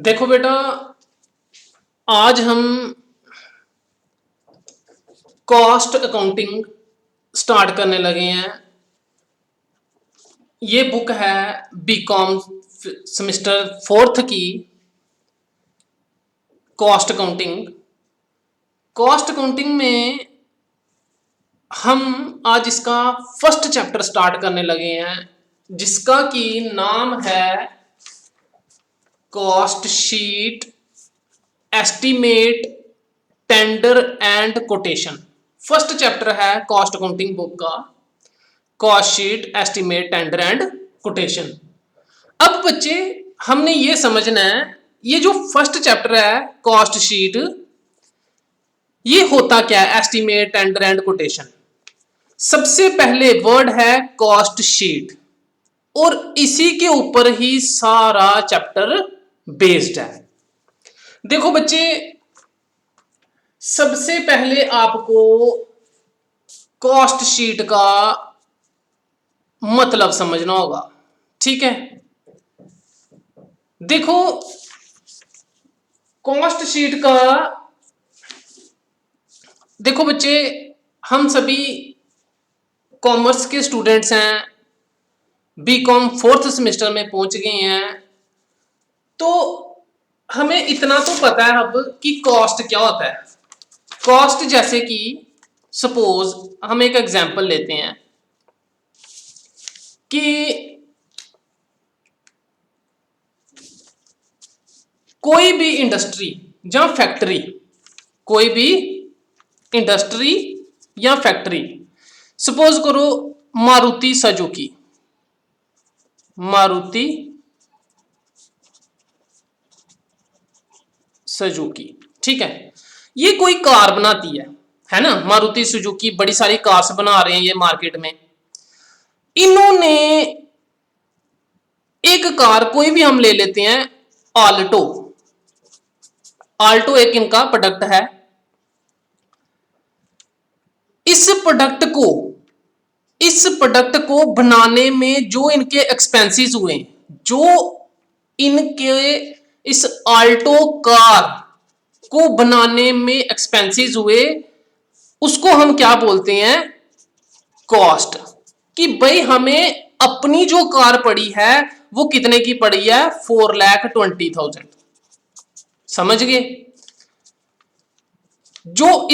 देखो बेटा, आज हम कॉस्ट अकाउंटिंग स्टार्ट करने लगे हैं। ये बुक है बीकॉम सेमेस्टर फोर्थ की कॉस्ट अकाउंटिंग। कॉस्ट अकाउंटिंग में हम आज इसका फर्स्ट चैप्टर स्टार्ट करने लगे हैं, जिसका कि नाम है cost sheet, estimate, tender and quotation. First chapter है कॉस्ट अकाउंटिंग बुक का, cost sheet, estimate, tender and quotation. अब बच्चे, हमने ये समझना है, ये जो फर्स्ट चैप्टर है कॉस्ट शीट, ये होता क्या है? Estimate, tender and quotation. सबसे पहले वर्ड है कॉस्ट शीट, और इसी के ऊपर ही सारा चैप्टर बेस्ड है। देखो बच्चे, सबसे पहले आपको कॉस्ट शीट का मतलब समझना होगा, ठीक है? देखो, कॉस्ट शीट का, देखो बच्चे, हम सभी कॉमर्स के स्टूडेंट्स हैं, बीकॉम फोर्थ सेमेस्टर में पहुंच गए हैं, तो हमें इतना तो पता है अब कि कॉस्ट क्या होता है। कॉस्ट, जैसे कि सपोज हम एक एग्जांपल लेते हैं कि कोई भी इंडस्ट्री या फैक्ट्री, कोई भी इंडस्ट्री या फैक्ट्री, सपोज करो मारुति सुजुकी, मारुति सुजुकी, ठीक है? ये कोई कार बनाती है ना? मारुति सुजुकी बड़ी सारी कार्स बना रहे हैं ये मार्केट में। इन्होंने एक कार कोई भी हम ले लेते हैं, आल्टो। आल्टो एक इनका प्रोडक्ट है। इस प्रोडक्ट को बनाने में जो इनके एक्सपेंसेस हुए, जो इनके इस आल्टो कार को बनाने में एक्सपेंसेस हुए, उसको हम क्या बोलते हैं? कॉस्ट। कि भाई हमें अपनी जो कार पड़ी है वो कितने की पड़ी है? 4,20,000। समझ गए? जो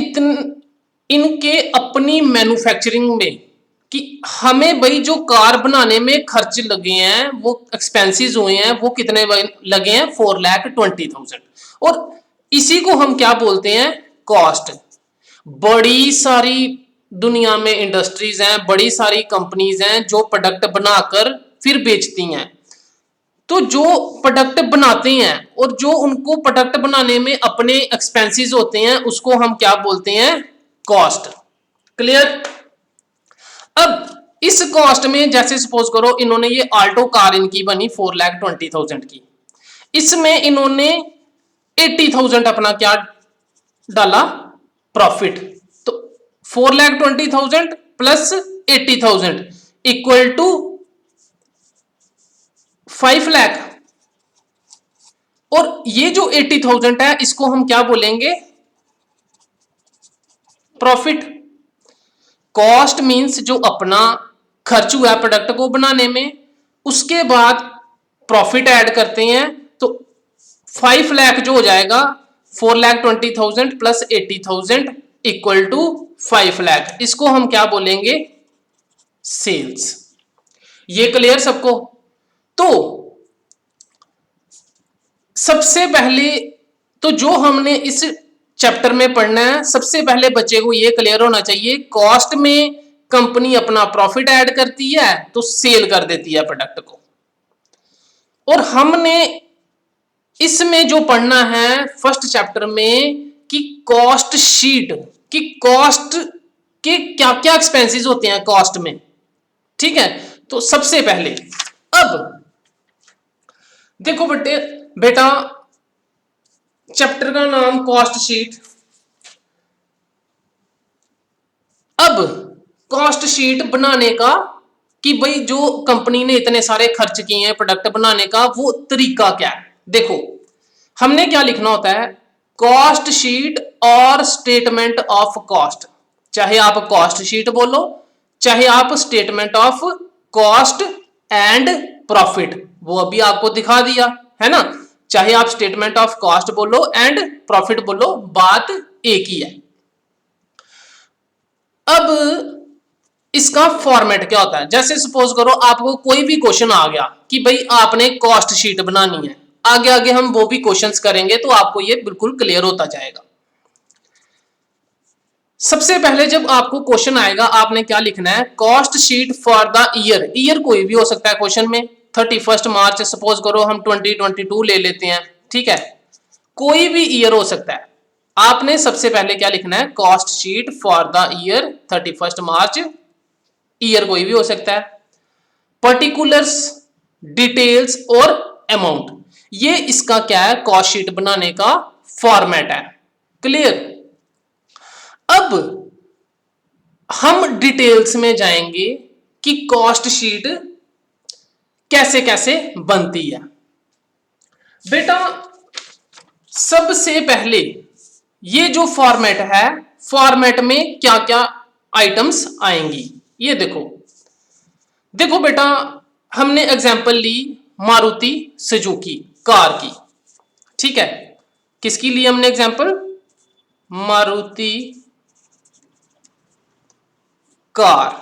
इनके अपनी मैन्युफैक्चरिंग में, कि हमें भाई जो कार बनाने में खर्च लगे हैं, वो एक्सपेंसेस हुए हैं, वो कितने लगे हैं? 4,20,000। और इसी को हम क्या बोलते हैं? कॉस्ट। बड़ी सारी दुनिया में इंडस्ट्रीज हैं, बड़ी सारी कंपनीज हैं जो प्रोडक्ट बनाकर फिर बेचती हैं। तो जो प्रोडक्ट बनाते हैं और जो उनको प्रोडक्ट बनाने में अपने एक्सपेंसेस होते हैं, उसको हम क्या बोलते हैं? कॉस्ट। क्लियर? अब इस कॉस्ट में, जैसे सपोज करो इन्होंने ये आल्टो कार इनकी बनी 4,20,000 की, इसमें इन्होंने 80,000 अपना क्या डाला? प्रॉफिट। तो 4,20,000 प्लस 80,000 इक्वल टू 5 लाख। और ये जो 80,000 है, इसको हम क्या बोलेंगे? प्रॉफिट। कॉस्ट मींस जो अपना खर्च हुआ प्रोडक्ट को बनाने में, उसके बाद प्रॉफिट ऐड करते हैं, तो 5 लाख जो हो जाएगा, 4,20,000 प्लस 80,000 इक्वल टू 5 लाख। इसको हम क्या बोलेंगे? सेल्स। ये क्लियर सबको? तो सबसे पहले तो जो हमने इस चैप्टर में पढ़ना है, सबसे पहले बच्चे को ये क्लियर होना चाहिए, कॉस्ट में कंपनी अपना प्रॉफिट ऐड करती है तो सेल कर देती है प्रोडक्ट को। और हमने इसमें जो पढ़ना है फर्स्ट चैप्टर में, कि कॉस्ट शीट, कि कॉस्ट के क्या क्या एक्सपेंसेस होते हैं कॉस्ट में, ठीक है? तो सबसे पहले, अब देखो बेटा, चैप्टर का नाम कॉस्ट शीट। अब कॉस्ट शीट बनाने का, कि भाई जो कंपनी ने इतने सारे खर्च किए हैं प्रोडक्ट बनाने का, वो तरीका क्या है? देखो, हमने क्या लिखना होता है, कॉस्ट शीट और स्टेटमेंट ऑफ कॉस्ट। चाहे आप कॉस्ट शीट बोलो, चाहे आप statement of cost and profit, वो अभी आपको दिखा दिया है ना। चाहे आप स्टेटमेंट ऑफ कॉस्ट बोलो एंड प्रॉफिट बोलो, बात एक ही है। अब इसका फॉर्मेट क्या होता है, जैसे सपोज करो आपको कोई भी क्वेश्चन आ गया कि भाई आपने कॉस्ट शीट बनानी है, आगे आगे हम वो भी क्वेश्चंस करेंगे तो आपको ये बिल्कुल क्लियर होता जाएगा। सबसे पहले जब आपको क्वेश्चन आएगा, आपने क्या लिखना है, cost sheet for the year. Year कोई भी हो सकता है क्वेश्चन में, 31 मार्च सपोज करो हम 2022 ले लेते हैं, ठीक है, कोई भी ईयर हो सकता है। आपने सबसे पहले क्या लिखना है, cost sheet for the year 31 March, year कोई भी हो सकता है, पर्टिकुलर्स, डिटेल्स और अमाउंट, ये इसका क्या है, कॉस्ट शीट बनाने का फॉर्मेट है। क्लियर। अब हम डिटेल्स में जाएंगे कि कॉस्ट शीट कैसे कैसे बनती है। बेटा सबसे पहले ये जो फॉर्मेट है, फॉर्मेट में क्या क्या आइटम्स आएंगी, ये देखो। देखो बेटा, हमने एग्जांपल ली मारुति सुजुकी कार की, ठीक है, किसकी ली हमने एग्जांपल, मारुति कार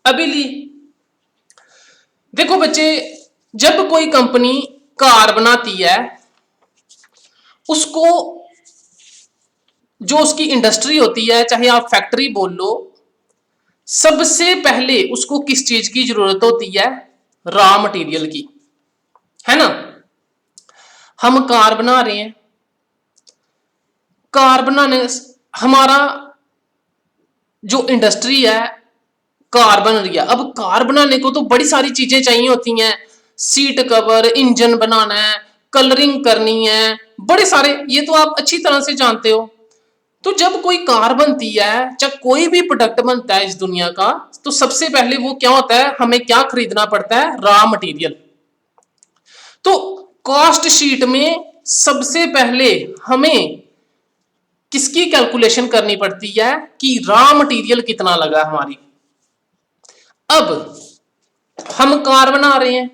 अभी ली। देखो बच्चे, जब कोई कंपनी कार बनाती है, उसको जो उसकी इंडस्ट्री होती है, चाहे आप फैक्ट्री बोल लो, सबसे पहले उसको किस चीज की जरूरत होती है, रॉ मटेरियल की, है ना। हम कार बना रहे हैं, कार बनाने हमारा जो इंडस्ट्री है, कार बन रही है। अब कार बनाने को तो बड़ी सारी चीजें चाहिए होती हैं, सीट कवर, इंजन बनाना है, कलरिंग करनी है, बड़े सारे, ये तो आप अच्छी तरह से जानते हो। तो जब कोई कार बनती है, चाहे कोई भी प्रोडक्ट बनता है इस दुनिया का, तो सबसे पहले वो क्या होता है, हमें क्या खरीदना पड़ता है, रॉ मटेरियल। तो कॉस्ट शीट में सबसे पहले हमें किसकी कैलकुलेशन करनी पड़ती है कि रॉ मटेरियल कितना लगा हमारी। अब हम कार बना रहे हैं,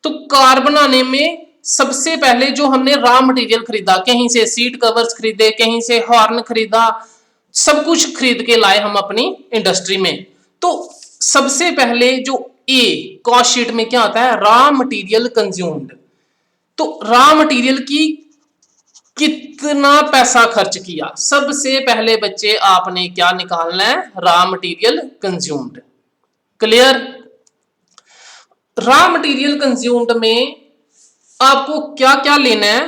तो कार बनाने में सबसे पहले जो हमने रॉ मटेरियल खरीदा, कहीं से सीट कवर्स खरीदे, कहीं से हॉर्न खरीदा, सब कुछ खरीद के लाए हम अपनी इंडस्ट्री में। तो सबसे पहले जो ए कॉस्ट शीट में क्या आता है, रॉ मटेरियल कंज्यूम्ड। तो रॉ मटेरियल की कितना पैसा खर्च किया, सबसे पहले बच्चे आपने क्या निकालना है, raw material consumed. Clear. Raw material consumed में आपको क्या क्या लेना है,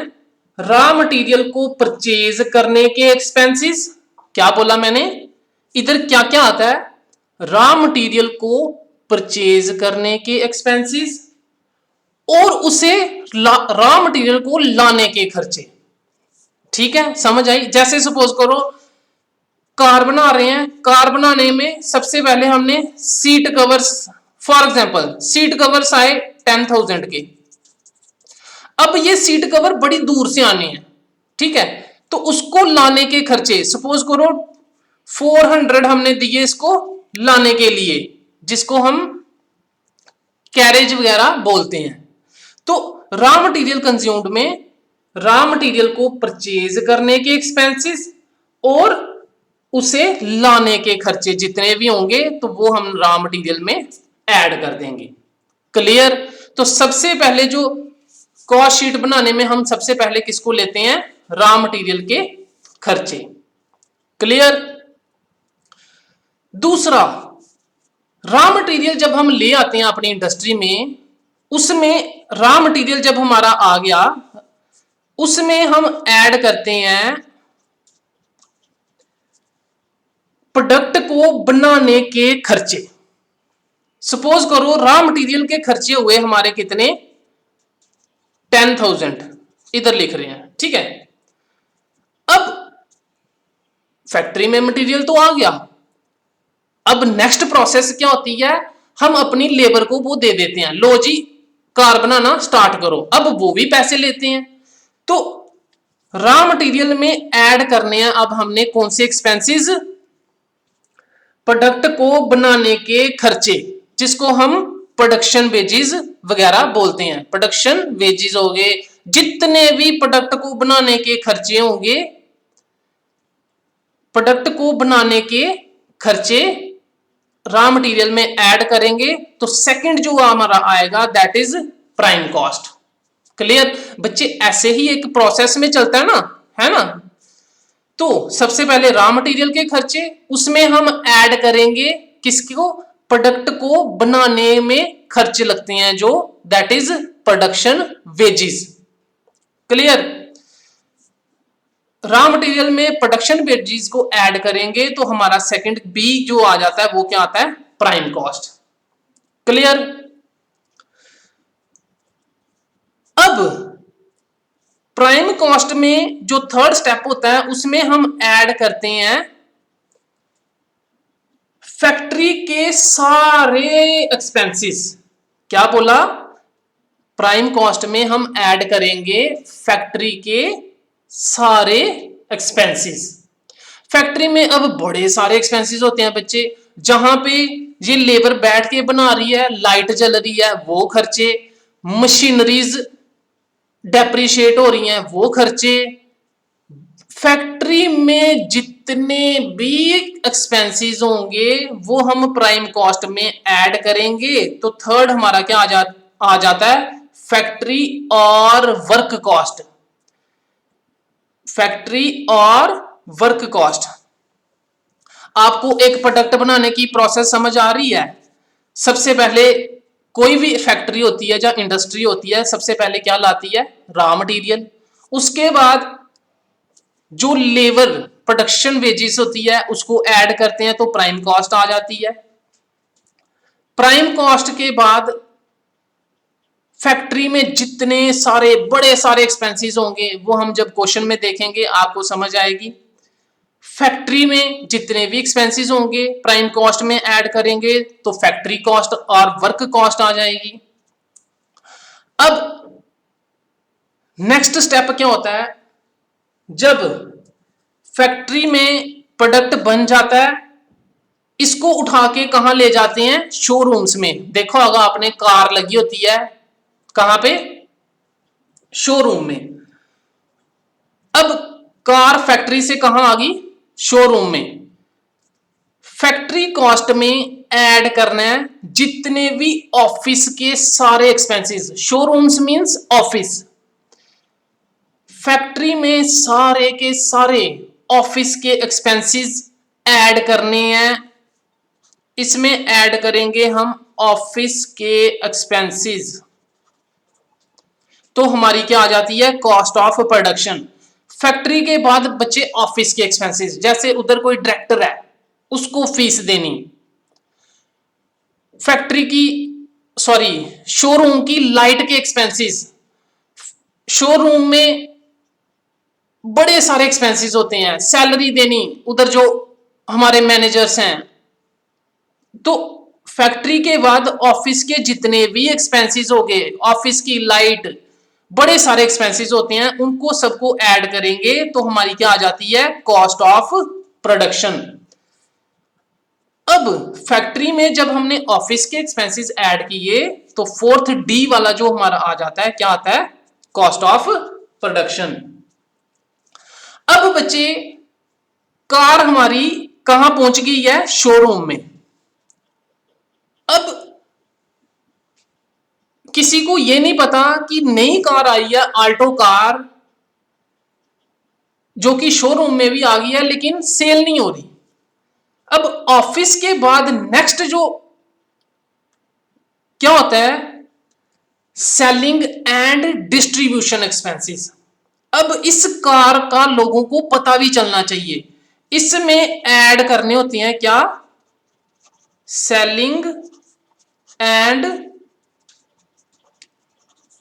रॉ मटेरियल को परचेज करने के एक्सपेंसेस, क्या बोला मैंने, इधर क्या क्या आता है, रॉ मटेरियल को परचेज करने के एक्सपेंसेस और उसे रॉ मटेरियल को लाने के खर्चे। ठीक है, समझ आई। जैसे सपोज करो कार बना रहे हैं, कार बनाने में सबसे पहले हमने seat covers, for example seat covers आए 10,000 के। अब ये सीट कवर बड़ी दूर से आने हैं, ठीक है, तो उसको लाने के खर्चे, सपोज करो 400 हमने दिए इसको लाने के लिए, जिसको हम कैरेज वगैरह बोलते हैं। तो रॉ मटेरियल कंज्यूम्ड में रॉ मटेरियल को परचेज करने के एक्सपेंसेस और उसे लाने के खर्चे जितने भी होंगे, तो वो हम रॉ मटेरियल में ऐड कर देंगे। क्लियर। तो सबसे पहले जो कॉस्ट शीट बनाने में हम सबसे पहले किसको लेते हैं, रॉ मटेरियल के खर्चे। क्लियर। दूसरा, रॉ मटेरियल जब हम ले आते हैं अपनी इंडस्ट्री में, उसमें रॉ मटेरियल जब हमारा आ गया, उसमें हम ऐड करते हैं प्रोडक्ट को बनाने के खर्चे। सपोज करो रॉ मटेरियल के खर्चे हुए हमारे कितने, 10,000 इधर लिख रहे हैं, ठीक है। अब फैक्ट्री में मटेरियल तो आ गया, अब नेक्स्ट प्रोसेस क्या होती है, हम अपनी लेबर को वो दे देते हैं, लो जी कार बनाना स्टार्ट करो। अब वो भी पैसे लेते हैं, तो रॉ मटेरियल में ऐड करने हैं अब हमने कौन से एक्सपेंसेस, प्रोडक्ट को बनाने के खर्चे, जिसको हम प्रोडक्शन वेजेस वगैरह बोलते हैं। प्रोडक्शन वेजेस हो गए, जितने भी प्रोडक्ट को बनाने के खर्चे होंगे, प्रोडक्ट को बनाने के खर्चे रॉ मटेरियल में ऐड करेंगे तो सेकंड जो हमारा आएगा that is prime cost. Clear बच्चे, ऐसे ही एक प्रोसेस में चलता है ना। तो सबसे पहले रॉ मटेरियल के खर्चे, उसमें हम ऐड करेंगे किसको, प्रोडक्ट को बनाने में खर्चे लगते हैं जो that is production wages. Clear, raw material में प्रोडक्शन वेजेस को ऐड करेंगे तो हमारा सेकंड बी जो आ जाता है वो क्या आता है, प्राइम कॉस्ट। क्लियर, अब प्राइम कॉस्ट में जो थर्ड स्टेप होता है उसमें हम ऐड करते हैं फैक्ट्री के सारे एक्सपेंसेस। क्या बोला, प्राइम कॉस्ट में हम ऐड करेंगे फैक्ट्री के सारे एक्सपेंसेस। फैक्ट्री में अब बड़े सारे एक्सपेंसेस होते हैं बच्चे, जहां पे ये लेबर बैठ के बना रही है, लाइट जल रही है वो खर्चे, मशीनरीज डेप्रिशिएट हो रही हैं वो खर्चे, फैक्ट्री में जितने भी एक्सपेंसेस होंगे वो हम प्राइम कॉस्ट में ऐड करेंगे। तो थर्ड हमारा क्या आ जाता है, फैक्ट्री और वर्क कॉस्ट। फैक्ट्री और वर्क कॉस्ट। आपको एक प्रोडक्ट बनाने की प्रोसेस समझ आ रही है। सबसे पहले कोई भी फैक्ट्री होती है या इंडस्ट्री होती है, सबसे पहले क्या लाती है, रॉ मटेरियल। उसके बाद जो लेबर प्रोडक्शन वेजेस होती है उसको ऐड करते हैं तो प्राइम कॉस्ट आ जाती है। प्राइम कॉस्ट के बाद फैक्ट्री में जितने सारे बड़े सारे एक्सपेंसेस होंगे वो हम जब क्वेश्चन में देखेंगे आपको समझ आएगी। फैक्ट्री में जितने भी एक्सपेंसेस होंगे प्राइम कॉस्ट में ऐड करेंगे तो फैक्ट्री कॉस्ट और वर्क कॉस्ट आ जाएगी। अब नेक्स्ट स्टेप क्या होता है, जब फैक्ट्री में प्रोडक्ट बन जाता है इसको उठा के कहां ले जाते हैं, शोरूम्स में। देखो अगर आपने कार लगी होती है कहां पे, शोरूम में। अब कार फैक्ट्री से कहां आ गई, शोरूम में। फैक्ट्री कॉस्ट में ऐड करना है जितने भी ऑफिस के सारे expenses. Showrooms means office. Factory में सारे के सारे ऑफिस के एक्सपेंसेस ऐड करने हैं। इसमें ऐड करेंगे हम ऑफिस के एक्सपेंसेस, तो हमारी क्या आ जाती है, कॉस्ट ऑफ प्रोडक्शन। फैक्ट्री के बाद बच्चे ऑफिस के एक्सपेंसेस, जैसे उधर कोई डायरेक्टर है उसको फीस देनी, फैक्ट्री की शोरूम की लाइट के एक्सपेंसेस। शोरूम में बड़े सारे एक्सपेंसेस होते हैं, सैलरी देनी उधर जो हमारे मैनेजर्स हैं। तो फैक्ट्री के बाद ऑफिस के जितने भी एक्सपेंसेस हो गए, ऑफिस की लाइट, बड़े सारे एक्सपेंसेस होते हैं, उनको सबको ऐड करेंगे तो हमारी क्या आ जाती है, कॉस्ट ऑफ प्रोडक्शन। अब फैक्ट्री में जब हमने ऑफिस के एक्सपेंसेस ऐड किए तो फोर्थ डी वाला जो हमारा आ जाता है, क्या आता है, कॉस्ट ऑफ प्रोडक्शन। अब बच्चे कार हमारी कहां पहुंच गई है, शोरूम में। अब किसी को यह नहीं पता कि नई कार आई है आल्टो कार, जो कि शोरूम में भी आ गई है लेकिन सेल नहीं हो रही। अब ऑफिस के बाद नेक्स्ट जो क्या होता है, सेलिंग एंड डिस्ट्रीब्यूशन एक्सपेंसेस। अब इस कार का लोगों को पता भी चलना चाहिए, इसमें ऐड करने होते हैं क्या, सेलिंग एंड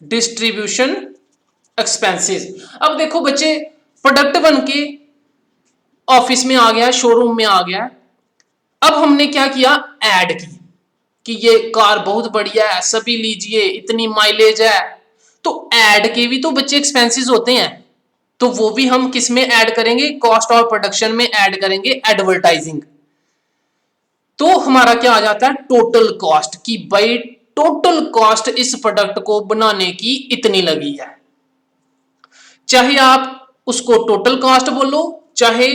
डिस्ट्रीब्यूशन एक्सपेंसेस। अब देखो बच्चे, प्रोडक्ट बनके ऑफिस में आ गया, शोरूम में आ गया। अब हमने क्या किया, ऐड की कि ये कार बहुत बढ़िया है, सभी लीजिए, इतनी माइलेज है। तो ऐड के भी तो बच्चे एक्सपेंसेस होते हैं, तो वो भी हम किस में ऐड करेंगे, कॉस्ट ऑफ प्रोडक्शन में ऐड करेंगे, एडवर्टाइजिंग। तो हमारा क्या आ जाता है, टोटल कॉस्ट, की भाई टोटल कॉस्ट इस प्रोडक्ट को बनाने की इतनी लगी है। चाहे आप उसको टोटल कॉस्ट बोलो, चाहे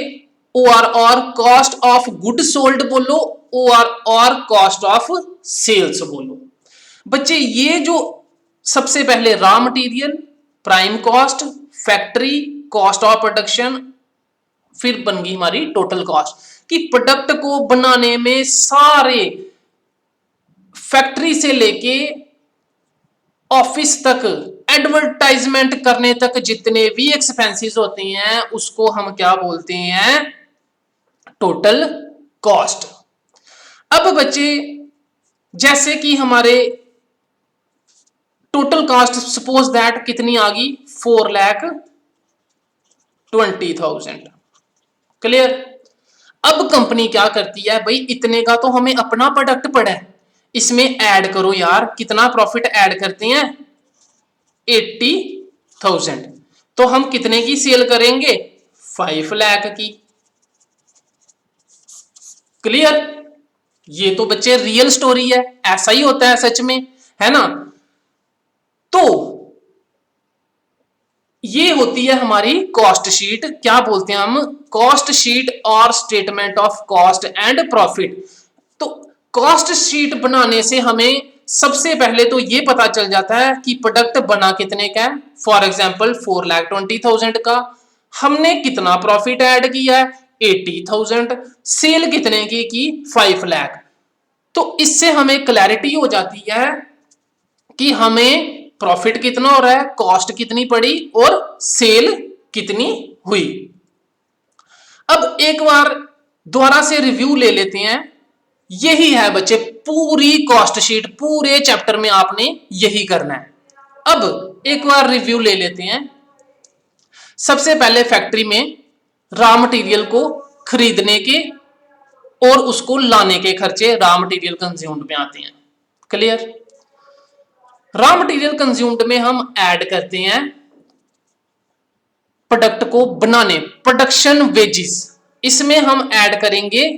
और कॉस्ट ऑफ गुड सोल्ड बोलो, और कॉस्ट ऑफ सेल्स बोलो। बच्चे ये जो सबसे पहले raw material, prime cost, factory, cost of production, फिर बन गई हमारी टोटल कॉस्ट, कि प्रोडक्ट को बनाने में सारे फैक्ट्री से लेके ऑफिस तक, एडवर्टाइजमेंट करने तक जितने भी एक्सपेंसेस होते हैं उसको हम क्या बोलते हैं, टोटल कॉस्ट। अब बच्चे जैसे कि हमारे टोटल कॉस्ट सपोज दैट कितनी आ गई, 4,20,000। क्लियर। अब कंपनी क्या करती है भाई, इतने का तो हमें अपना प्रोडक्ट पड़ा है, इसमें ऐड करो यार, कितना प्रॉफिट ऐड करते हैं, 80,000। तो हम कितने की सेल करेंगे, 5 लाख की। क्लियर। ये तो बच्चे रियल स्टोरी है, ऐसा ही होता है सच में, है ना। तो ये होती है हमारी कॉस्ट शीट, क्या बोलते हैं हम, कॉस्ट शीट और statement of cost and profit. तो कॉस्ट शीट बनाने से हमें सबसे पहले तो ये पता चल जाता है कि प्रोडक्ट बना कितने का है, फॉर एग्जांपल 4,20,000 का, हमने कितना प्रॉफिट ऐड किया है, 80,000, सेल कितने की 5 लाख। तो इससे हमें क्लैरिटी हो जाती है कि हमें प्रॉफिट कितना हो रहा है, कॉस्ट कितनी पड़ी और सेल कितनी हुई। अब एक बार दोबारा से रिव्यू ले लेते हैं। यही है बच्चे पूरी कॉस्ट शीट, पूरे चैप्टर में आपने यही करना है। अब एक बार रिव्यू ले लेते हैं। सबसे पहले फैक्ट्री में रॉ मटेरियल को खरीदने के और उसको लाने के खर्चे रॉ मटेरियल कंज्यूम्ड में आते हैं। क्लियर। रॉ मटेरियल कंज्यूम्ड में हम ऐड करते हैं प्रोडक्ट को बनाने, प्रोडक्शन वेजेस, इसमें हम ऐड करेंगे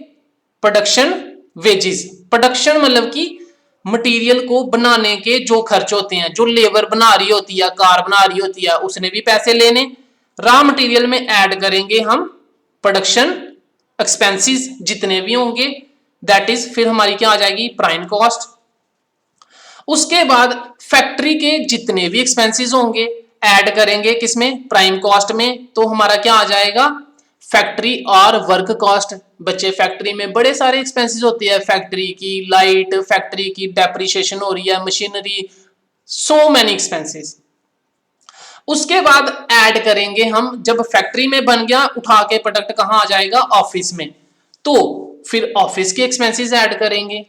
प्रोडक्शन वेजेस। प्रोडक्शन मतलब कि मटेरियल को बनाने के जो खर्च होते हैं, जो लेबर बना रही होती है, कार बना रही होती है, उसने भी पैसे लेने। रॉ मटेरियल में ऐड करेंगे हम प्रोडक्शन एक्सपेंसेस जितने भी होंगे, दैट इज फिर हमारी क्या आ जाएगी, प्राइम कॉस्ट। उसके बाद फैक्ट्री के जितने भी एक्सपेंसेस होंगे ऐड करेंगे किसमें, प्राइम कॉस्ट में। तो हमारा क्या आ जाएगा, फैक्ट्री और वर्क कॉस्ट। बच्चे फैक्ट्री में बड़े सारे एक्सपेंसेस होते हैं, फैक्ट्री की लाइट, फैक्ट्री की डेप्रिसिएशन हो रही है, मशीनरी, सो मैनी एक्सपेंसेस। उसके बाद ऐड करेंगे हम, जब फैक्ट्री में बन गया, उठा के प्रोडक्ट कहां आ जाएगा, ऑफिस में, तो फिर ऑफिस के एक्सपेंसेस ऐड करेंगे।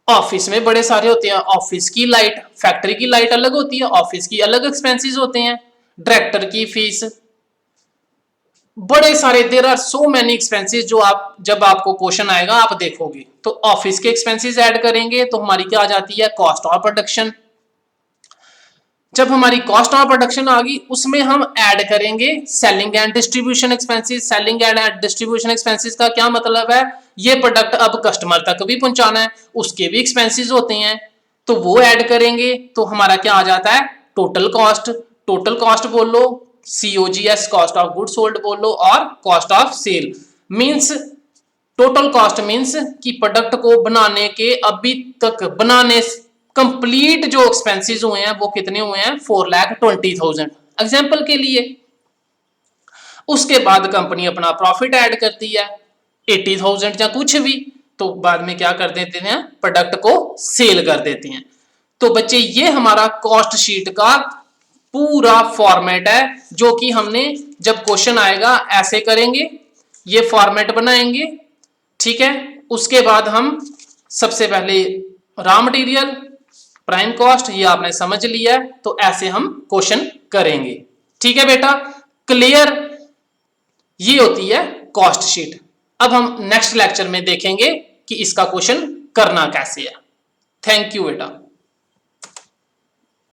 ऑफिस में बड़े सारे होते हैं, ऑफिस की लाइट, फैक्ट्री की लाइट अलग होती है, ऑफिस की अलग एक्सपेंसेस होते हैं, डायरेक्टर की फीस, बड़े सारे, there are so many expenses जो आप जब आपको क्वेश्चन आएगा आप देखोगे। तो ऑफिस के एक्सपेंसेस ऐड करेंगे तो हमारी क्या आ जाती है, कॉस्ट ऑफ प्रोडक्शन। जब हमारी कॉस्ट ऑफ प्रोडक्शन आ गई, उसमें हम ऐड करेंगे selling and distribution expenses. Selling and distribution expenses का क्या मतलब है, ये प्रोडक्ट अब कस्टमर तक भी पहुंचाना है, उसके भी एक्सपेंसेस होते हैं, तो वो ऐड करेंगे। तो हमारा क्या आ जाता है, टोटल कॉस्ट। टोटल कॉस्ट बोल लो, COGS, cost of good sold बोल लो, और cost of sale. Means total cost means कि प्रोडक्ट को बनाने के अभी तक बनाने कंप्लीट जो एक्सपेंसेस हुए हैं वो कितने हुए हैं, 4,20,000 एग्जांपल के लिए। उसके बाद कंपनी अपना प्रॉफिट ऐड करती है 80,000 या कुछ भी, तो बाद में क्या कर देते हैं, प्रोडक्ट को सेल कर देते हैं। तो बच्चे ये हमारा कॉस्ट शीट का पूरा फॉर्मेट है, जो कि हमने जब क्वेश्चन आएगा ऐसे करेंगे, ये फॉर्मेट बनाएंगे, ठीक है। उसके बाद हम सबसे पहले रॉ मटेरियल, प्राइम कॉस्ट, ये आपने समझ लिया है, तो ऐसे हम क्वेश्चन करेंगे, ठीक है बेटा। क्लियर। ये होती है कॉस्ट शीट। अब हम नेक्स्ट लेक्चर में देखेंगे कि इसका क्वेश्चन करना कैसे है। थैंक यू बेटा।